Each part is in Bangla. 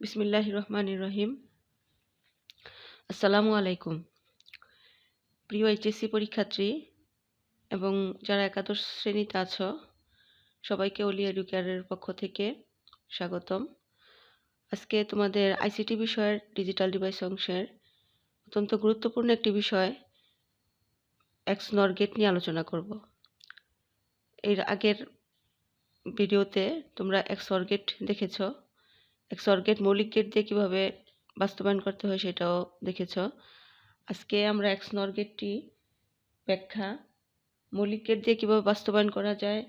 বিসমিল্লাহির রহমানির রহিম। আসসালামু আলাইকুম। প্রিয় এইচএসসি পরীক্ষার্থী এবং যারা একাদশ শ্রেণীতে আছো, সবাইকে অলি এডুকেয়ারের পক্ষ থেকে স্বাগতম। আজকে তোমাদের আইসিটি বিষয়ের ডিজিটাল ডিভাইস অংশের অত্যন্ত গুরুত্বপূর্ণ একটি বিষয় XNOR গেট নিয়ে আলোচনা করব। এর আগের ভিডিওতে তোমরা XOR গেট দেখেছো। XOR গেট মৌলিক গেট দিয়ে কীভাবে বাস্তবায়ন করতে হয় সেটাও দেখেছো। আজকে আমরা XNOR গেটটি ব্যাখ্যা, মৌলিক গেট দিয়ে কীভাবে বাস্তবায়ন করা যায়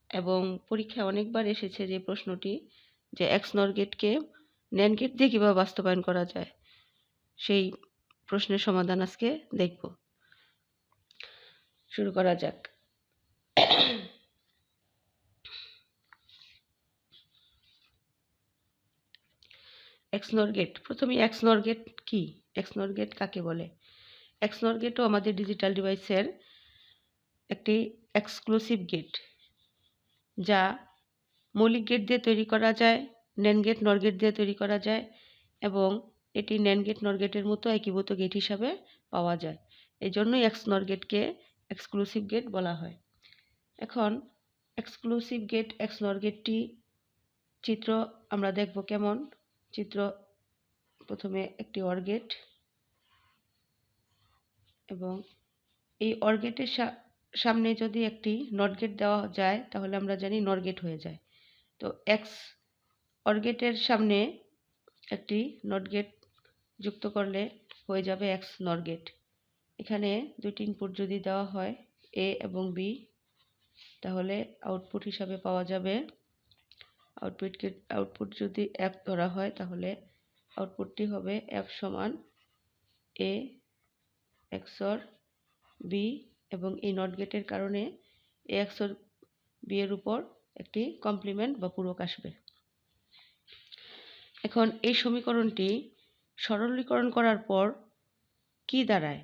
এবং পরীক্ষায় অনেকবার এসেছে যে প্রশ্নটি যে XNOR গেটকে NAND গেট দিয়ে কীভাবে বাস্তবায়ন করা যায়, সেই প্রশ্নের সমাধান আজকে দেখব। শুরু করা যাক। XNOR গেট, প্রথমে XNOR গেট কি, XNOR গেট কাকে বলে? XNOR গেটও আমাদের ডিজিটাল ডিভাইসের একটি এক্সক্লুসিভ গেট, যা মৌলিক গেট দিয়ে তৈরি করা যায়, NAND গেট NOR গেট দিয়ে তৈরি করা যায় এবং এটি NAND গেট NOR গেটের মতো একীভূত গেট হিসাবে পাওয়া যায়। এই জন্যই XNOR গেটকে এক্সক্লুসিভ গেট বলা হয়। এখন এক্সক্লুসিভ গেট XNOR গেটটি চিত্র আমরা দেখব কেমন। চিত্র প্রথমে একটি OR গেট এবং এই OR গেটের সামনে যদি একটি NOT গেট দেওয়া যায় তাহলে আমরা জানি NOR গেট হয়ে যায়। তো OR গেটের সামনে একটি NOT গেট যুক্ত করলে হয়ে যাবে XNOR গেট। এখানে দুটি ইনপুট যদি দেওয়া হয় A এবং B, তাহলে আউটপুট হিসাবে পাওয়া যাবে আউটপুট যদি F ধরা হয় তাহলে আউটপুটটি হবে F সমান A XOR B এবং এই NOT গেটের কারণে A XOR B এর উপর একটি কমপ্লিমেন্ট বা পূরক আসবে। এখন এই সমীকরণটি সরলীকরণ করার পর কি দাঁড়ায়,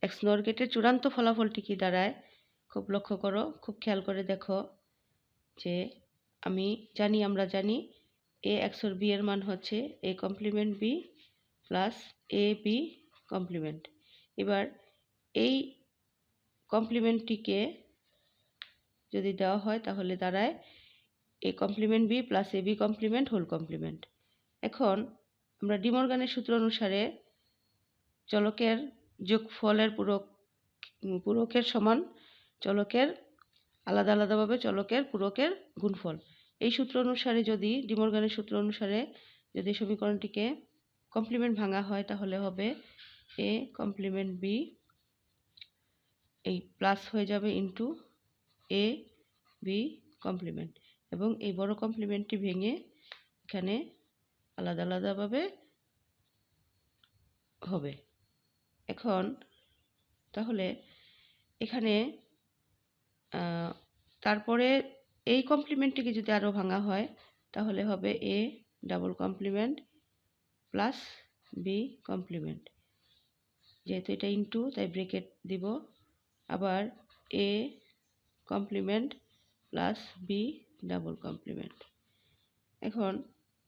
XNOR গেটের চূড়ান্ত ফলাফলটি কি দাঁড়ায়, খুব লক্ষ্য করো, খুব খেয়াল করে দেখো যে আমরা জানি A XOR B এর মান হচ্ছে A complement B plus A B complement. এবার এই কমপ্লিমেন্টটিকে যদি দেওয়া হয় তাহলে দাঁড়ায় A complement B plus AB complement whole complement. এখন আমরা ডি মর্গানের সূত্র অনুসারে চলকের যোগফলের পূরকের সমান চলকের আলাদাভাবে চলকের পূরকের গুণফল। এই সূত্র অনুসারে যদি ডি মর্গানের সূত্র অনুসারে যদি সমীকরণটিকে কমপ্লিমেন্ট ভাঙা হয় তাহলে হবে A কমপ্লিমেন্ট B, এই প্লাস হয়ে যাবে ইন্টু A B কমপ্লিমেন্ট এবং এই বড় কমপ্লিমেন্টটি ভেঙে এখানে আলাদাভাবে হবে। এখন তাহলে এখানে তারপরে এই কমপ্লিমেন্টটিকে যদি আরও ভাঙা হয় তাহলে হবে A double complement plus B complement, যেহেতু এটা ইন্টু তাই ব্রেকেট দিব, আবার A complement plus B double complement. এখন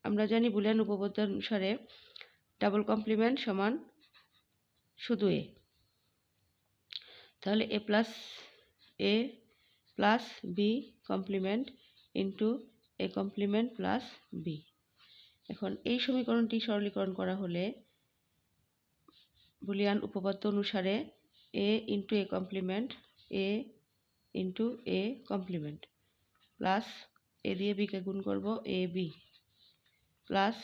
আমরা জানি বুলিয়ান উপপাদ্য অনুসারে ডাবল কমপ্লিমেন্ট সমান শুধু A, তাহলে A plus B complement into A complement plus B। এখন এই সমীকরণটি সরলীকরণ করা হলে বুলিয়ান উপপাদ্য অনুসারে A into A complement A into A complement plus A দিয়ে B কে গুণ করব A B প্লাস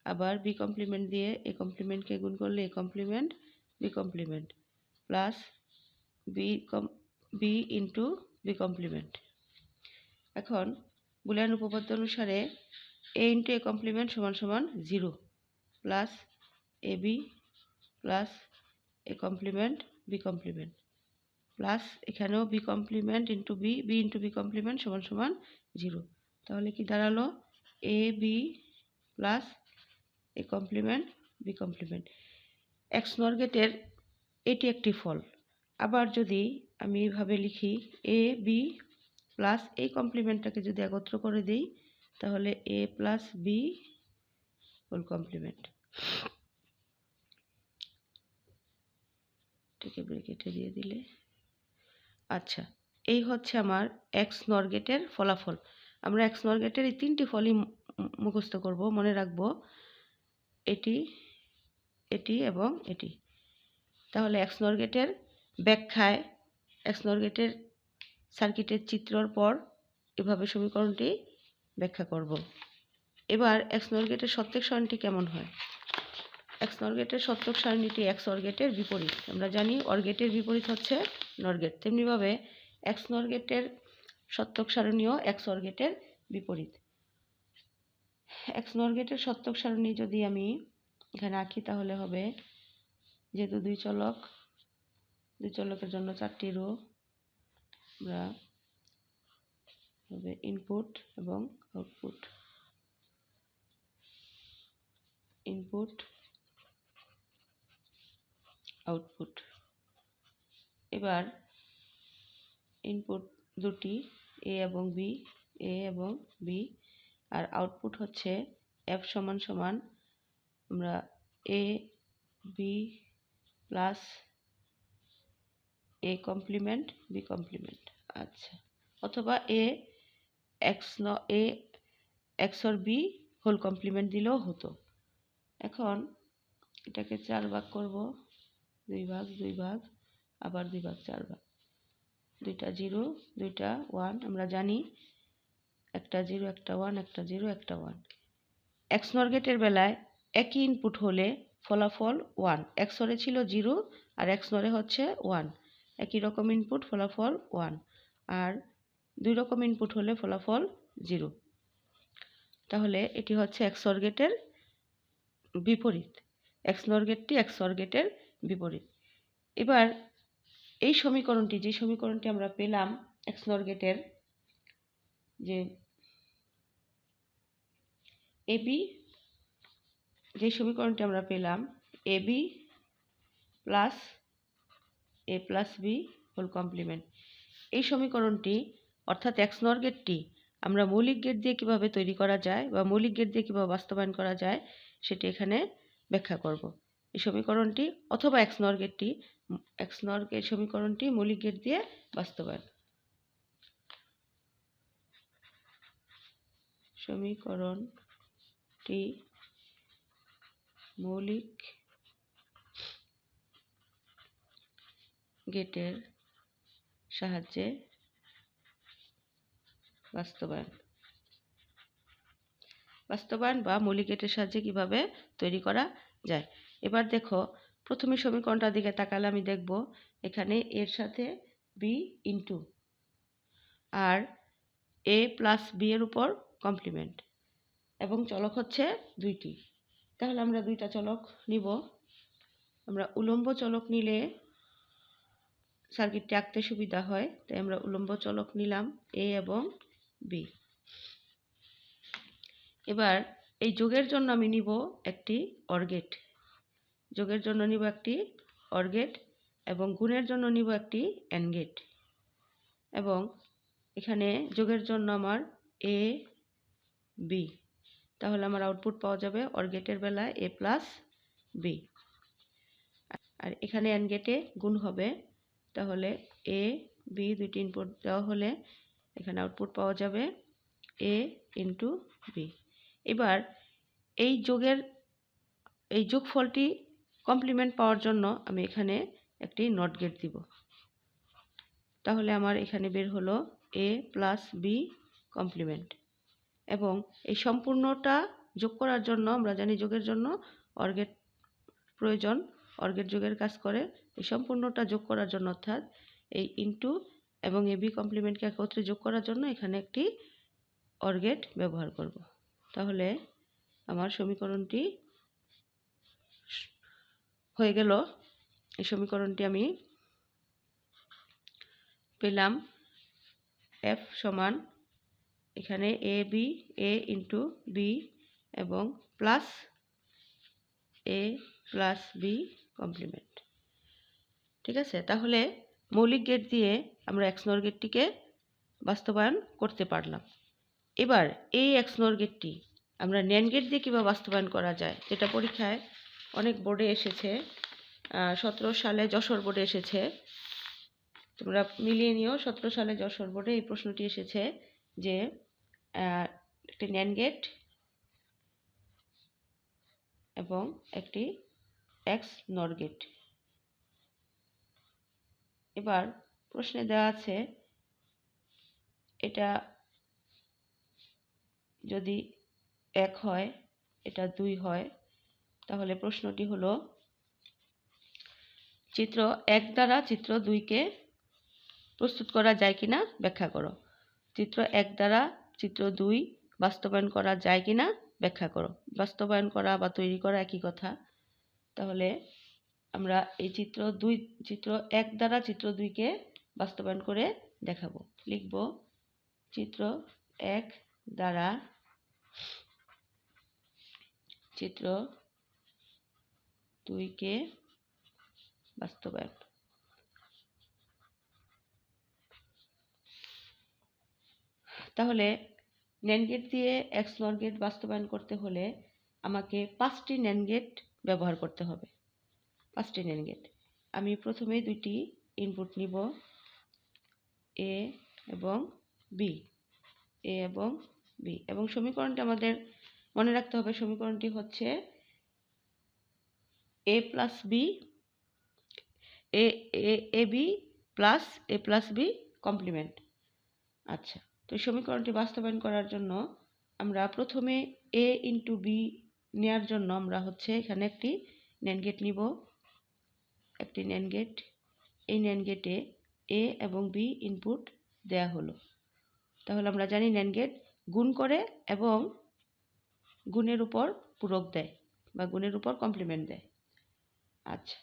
আবার B কমপ্লিমেন্ট দিয়ে A কমপ্লিমেন্টকে গুণ করলে A complement B complement plus B into B complement. এখন বুলিয়ান উপপাদ্য অনুসারে A ইন্টু A কমপ্লিমেন্ট সমান সমান 0 plus AB plus A complement B complement plus এখানেও B complement into B into B complement সমান সমান 0। তাহলে কি দাঁড়ালো AB plus A complement B complement. XNOR গেটের এটি একটি ফল। আবার যদি আমি এইভাবে লিখি A B প্লাস এই কমপ্লিমেন্টটাকে যদি একত্র করে দিই তাহলে A plus B whole complement, এটাকে ব্র্যাকেটে দিয়ে দিলে। আচ্ছা, এই হচ্ছে আমার এক্স নর গেটের ফলাফল। আমরা এক্স নর গেটের এই তিনটি ফলই মুখস্থ করব, মনে রাখব, এটি, এটি এবং এটি। তাহলে এক্স নর গেটের ব্যাখ্যায় এক্স নর গেটের সার্কিটের চিত্রর পর এভাবে সমীকরণটি ব্যাখ্যা করব। এবার এক্স নর গেটের সত্যক সারণীটি কেমন হয়? এক্স নর গেটের সত্যক সারণীটি এক্স অর গেটের বিপরীত। আমরা জানি অর গেটের বিপরীত হচ্ছে নর গেট, তেমনিভাবে এক্স নর গেটের সত্যক সারণীও এক্স অর গেটের বিপরীত। এক্স নর গেটের সত্যক সারণী যদি আমি এখানে আঁকি তাহলে হবে, যেহেতু দুই চলকের জন্য 4টি রো, আমরা হবে ইনপুট এবং আউটপুট, ইনপুট আউটপুট। এবার ইনপুট দুটি এ এবং বি, আর আউটপুট হচ্ছে এফ সমান সমান আমরা A B plus A complement B complement. আচ্ছা, অথবা A X or B whole complement দিলেও হতো। এখন এটাকে 4 ভাগ করব, 2 ভাগ, 2 ভাগ, আবার 2 ভাগ, 4 ভাগ, 2টা 0, 2টা 1। আমরা জানি একটা 0 একটা 1, একটা 0 একটা 1। এক্স নর গেটের বেলায় একই ইনপুট হলে ফলাফল 1, এক্স অরে ছিল 0 আর এক্স নরে হচ্ছে 1, একই রকম ইনপুট ফলাফল 1, আর দুই রকম ইনপুট হলে ফলাফল 0। তাহলে এটি হচ্ছে এক্স অর গেটের বিপরীত, এক্স নর গেটটি এক্স অর গেটের বিপরীত। এবার এই সমীকরণটি, যে সমীকরণটি আমরা পেলাম এক্স নর গেটের, যে এবি, যে সমীকরণটি আমরা পেলাম এবি প্লাস এ প্লাস বি হোল কমপ্লিমেন্ট, এই সমীকরণটি অর্থাৎ এক্স নর গেটটি আমরা মৌলিক গেট দিয়ে কিভাবে তৈরি করা যায় বা মৌলিক গেট দিয়ে কিভাবে বাস্তবায়ন করা যায় সেটি এখানে ব্যাখ্যা করব। এই সমীকরণটি অথবা এক্স নর গেট সমীকরণটি মৌলিক গেট দিয়ে বাস্তবায়ন। সমীকরণটি মৌলিক গেটের সাহায্যে বাস্তবায়ন বা মৌলিক গেটের সাহায্যে কিভাবে তৈরি করা যায়। এবার দেখো, প্রথমে সমীকরণটার দিকে তাকালে আমি দেখব এখানে এর সাথে বি ইনটু আর এ প্লাস বি এর উপর কমপ্লিমেন্ট এবং চলক হচ্ছে 2টি। তাহলে আমরা 2টা চলক নিব। আমরা উলম্ব চলক নিলে সার্কিটটি আঁকতে সুবিধা হয়, তাই আমরা উলম্ব চলক নিলাম এ এবং বি। এবার এই যোগের জন্য আমি নিব একটি অর গেট, যোগের জন্য নিব একটি অর গেট এবং গুণের জন্য নিব একটি এন্ড গেট। এবং এখানে যোগের জন্য আমার এ বি, তাহলে আমার আউটপুট পাওয়া যাবে অর গেটের বেলায় এ প্লাস বি, আর এখানে এন্ড গেটে গুণ হবে, তাহলে এ বি দুইটি ইনপুট দেওয়া হলে এখানে আউটপুট পাওয়া যাবে এ ইন্টু বি। এবার এই যোগফলটি কমপ্লিমেন্ট পাওয়ার জন্য আমি এখানে একটি নট গেট দিব, তাহলে আমার এখানে বের হলো এ প্লাস বি কমপ্লিমেন্ট। এবং এই সম্পূর্ণটা যোগ করার জন্য আমরা জানি যোগের জন্য অর গেট প্রয়োজন, অর গেট যোগের কাজ করে। এই সম্পূর্ণটা যোগ করার জন্য অর্থাৎ এই ইনটু এবং এ বি কমপ্লিমেন্টকে একত্রে যোগ করার জন্য এখানে একটি অর গেট ব্যবহার করব। তাহলে আমার সমীকরণটি হয়ে গেল। এই সমীকরণটি আমি পেলাম এফ সমান এখানে এ ইন্টু বি এবং প্লাস এ প্লাস বি কমপ্লিমেন্ট। ঠিক আছে, তাহলে মৌলিক গেট দিয়ে আমরা এক্স নর গেটটিকে বাস্তবায়ন করতে পারলাম। এবার এই এক্স নর গেটটি আমরা NAND গেট দিয়ে কীভাবে বাস্তবায়ন করা যায়, যেটা পরীক্ষায় অনেক বোর্ডে এসেছে, 17 সালে যশোর বোর্ডে এসেছে, তোমরা মিলিয়ে নিও। 17 সালে যশোর বোর্ডে এই প্রশ্নটি এসেছে যে একটি NAND গেট এবং একটি XNOR গেট। এবার প্রশ্নে দেওয়া আছে এটা যদি 1 হয়, এটা 2 হয়, তাহলে প্রশ্নটি হলো চিত্র 1 দ্বারা চিত্র 2কে প্রস্তুত করা যায় কিনা ব্যাখ্যা করো। চিত্র 1 দ্বারা চিত্র 2 বাস্তবায়ন করা যায় কিনা ব্যাখ্যা করো। বাস্তবায়ন করা বা তৈরি করা একই কথা। তাহলে আমরা এই চিত্র 1 দ্বারা চিত্র 2কে বাস্তবায়ন করে দেখাবো। লিখব চিত্র 1 দ্বারা চিত্র 2কে বাস্তবায়ন। তাহলে NAND গেট দিয়ে XNOR গেট বাস্তবায়ন করতে হলে আমাকে 5টি NAND গেট ব্যবহার করতে হবে। 5টি NAND গেট। আমি প্রথমে 2টি ইনপুট নিব, A এবং B, A এবং B, এবং সমীকরণটি আমাদের মনে রাখতে হবে। সমীকরণটি হচ্ছে A plus B, AB plus A plus B complement. আচ্ছা, তো এই সমীকরণটি বাস্তবায়ন করার জন্য আমরা প্রথমে A ইন্টু B নেওয়ার জন্য আমরা হচ্ছে এখানে একটি NAND গেট নিব, একটি NAND গেট। এই NAND গেটে A এবং B ইনপুট দেয়া হলো। তাহলে আমরা জানি NAND গেট গুণ করে এবং গুণের উপর পূরক দেয় বা গুণের উপর কমপ্লিমেন্ট দেয়। আচ্ছা,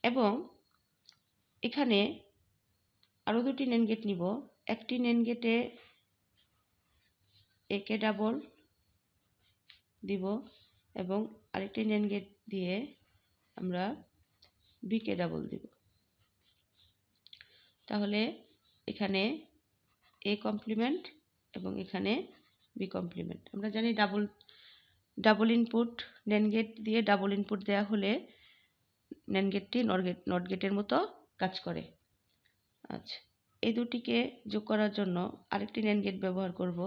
এবং এখানে আরও 2টি NAND গেট নিব। একটি NAND গেটে A কে ডাবল দিব এবং আরেকটি NAND গেট দিয়ে আমরা B কে ডাবল দিব। তাহলে এখানে A কমপ্লিমেন্ট এবং এখানে B কমপ্লিমেন্ট। আমরা জানি ডাবল ইনপুট NAND গেট দিয়ে ডাবল ইনপুট দেওয়া হলে NAND গেটটি নট গেটের মতো কাজ করে। আচ্ছা, এই দুটিকে যোগ করার জন্য আরেকটি NAND গেট ব্যবহার করব।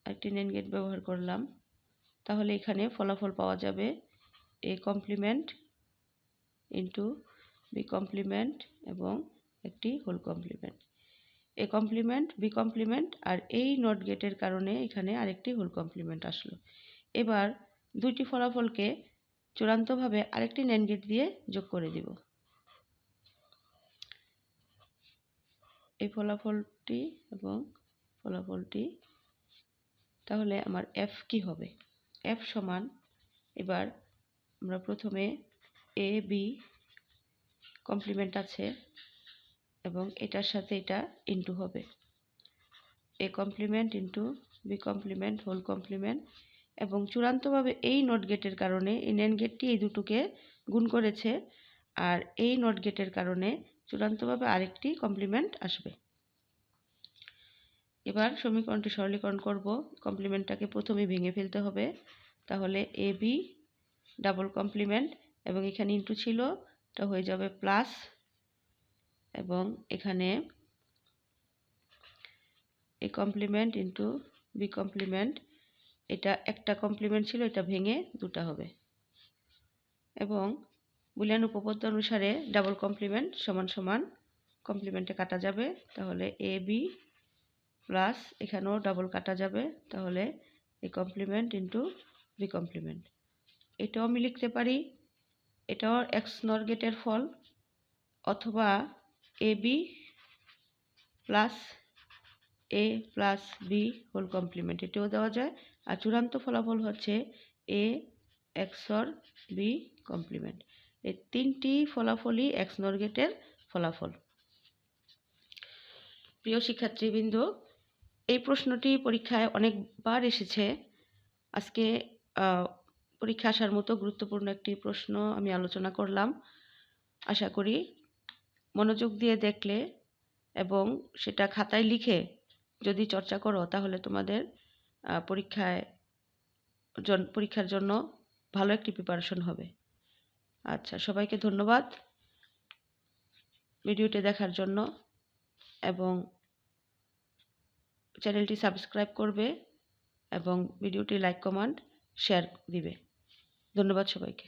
আরেকটি NAND গেট ব্যবহার করলাম। তাহলে এখানে ফলাফল পাওয়া যাবে A complement into B complement এবং একটি whole complement. A complement, B complement, আর এই নট গেটের কারণে এখানে আরেকটি হোল কমপ্লিমেন্ট আসলো। এবার দুইটি ফলাফলকে চূড়ান্তভাবে আরেকটি NAND গেট দিয়ে যোগ করে দিব। এই ফলাফলটি এবং ফলাফলটি, তাহলে আমার F কি হবে? F সমান, এবার আমরা প্রথমে A B কমপ্লিমেন্ট আছে এবং এটার সাথে এটা ইনটু হবে। A complement into B complement whole complement, এবং চূড়ান্তভাবে এই নট গেটের কারণে এই NAND গেটটি এই দুটোকে গুণ করেছে, আর এই নট গেটের কারণে চূড়ান্তভাবে আরেকটি কমপ্লিমেন্ট আসবে। এবার সমীকরণটি সরলীকরণ করব। কমপ্লিমেন্টটাকে প্রথমে ভেঙে ফেলতে হবে। তাহলে AB ডাবল কমপ্লিমেন্ট এবং এখানে ইনটু ছিল, এটা হয়ে যাবে প্লাস, এবং এখানে A complement into B complement, এটা একটা কমপ্লিমেন্ট ছিল, এটা ভেঙে দুটা হবে, এবং বুলিয়ান উপপাদ্য অনুসারে ডাবল কমপ্লিমেন্ট সমান সমান কমপ্লিমেন্টে কাটা যাবে। তাহলে AB প্লাস এখানেও ডাবল কাটা যাবে, তাহলে A complement into B complement. এটাও আমি লিখতে পারি, এটাও XNOR গেটের ফল, অথবা AB plus A plus B whole complement, এটাও দেওয়া যায়। আর চূড়ান্ত ফলাফল হচ্ছে A XOR B কমপ্লিমেন্ট। এই তিনটি ফলাফলই XNOR গেটের ফলাফল। প্রিয় শিক্ষার্থীবৃন্দ, এই প্রশ্নটি পরীক্ষায় অনেকবার এসেছে। আজকে পরীক্ষা আসার মতো গুরুত্বপূর্ণ একটি প্রশ্ন আমি আলোচনা করলাম। আশা করি মনোযোগ দিয়ে দেখলে এবং সেটা খাতায় লিখে যদি চর্চা করো তাহলে তোমাদের পরীক্ষার জন্য ভালো একটি প্রিপারেশন হবে। আচ্ছা, সবাইকে ধন্যবাদ ভিডিওটি দেখার জন্য, এবং চ্যানেলটি সাবস্ক্রাইব করবে এবং ভিডিওটি লাইক, কমেন্ট, শেয়ার দিবে। ধন্যবাদ সবাইকে।